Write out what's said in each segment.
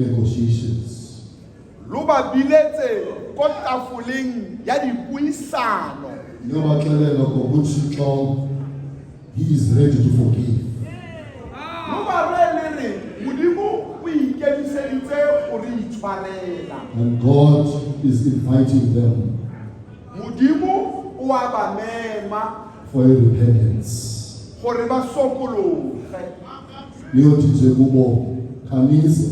Negotiations. Luba biletse ko tafoleng ya dipuisano. He is ready to forgive. Luba re Modimo o ikemiseditse go re itshwarela. And God is inviting them Modimo o a ba mema for a repentance. gore ba sokologe. Leotitse kubo kanize.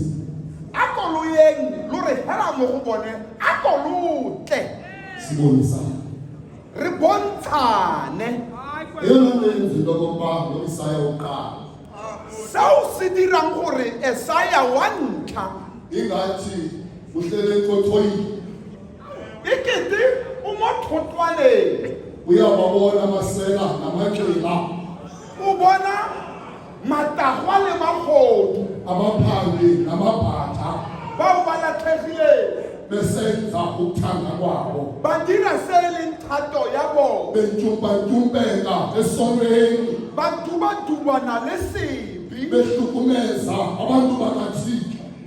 Akoloyeng lo re hela mo go bone akolotle. Sibonisa. Re bontshane. Sao se dirang gore Esaya wa ntlha ekete o mo thotwaleng. O bona matagwa le magodu bao ba latlhegileng ba dira se e leng thato ya bone. Ba dubana le sebi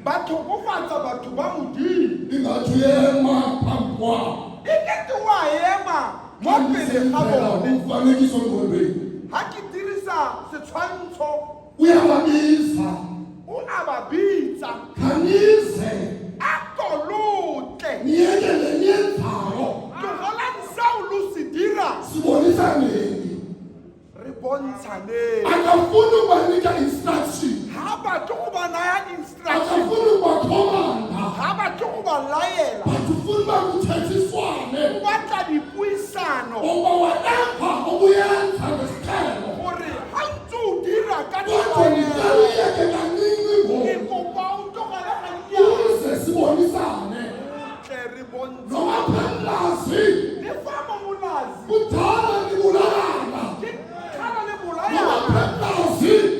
ba thokofatsa batho ba Modimo. Ekete wa ema mo pele ga bone. Ha ke dirisa setshwantsho o a ba bitsa akolotle. Tlogelang sao lo se dira re bontshaneng. Ha ba tlo go ba naya instruction, ha ba tlo go ba laela, o batla dipuisano gore ha ntse o dira ka ke kopa o tlogele gannyane tle re bontshe. Le fa momolazi ke kgala le bolayana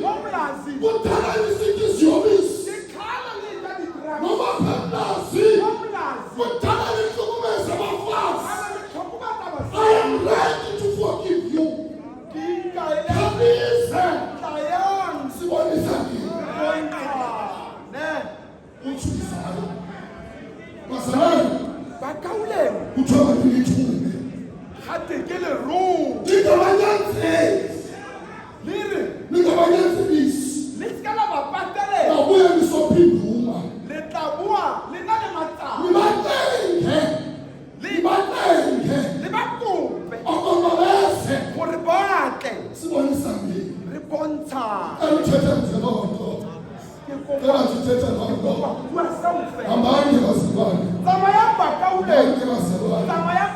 momolazi ke kgala le ja didrama momolazi kgala le tlhokobatsa basadi. Ke ikaele tlayang bontshane bakauleng gate ke lerong le re le ska la ba patelela le tla boa le na le matsapa le ba kope gore batle re bontshane. Ke kopa bua sao fela. Tsamaya bakauleng tsamaya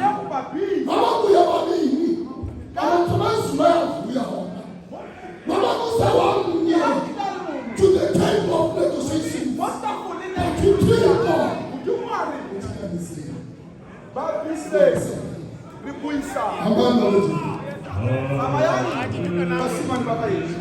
ya go ba bitsa to the table of negotiation. ba bitse re buisa. Tsamayang basimane ba baedi.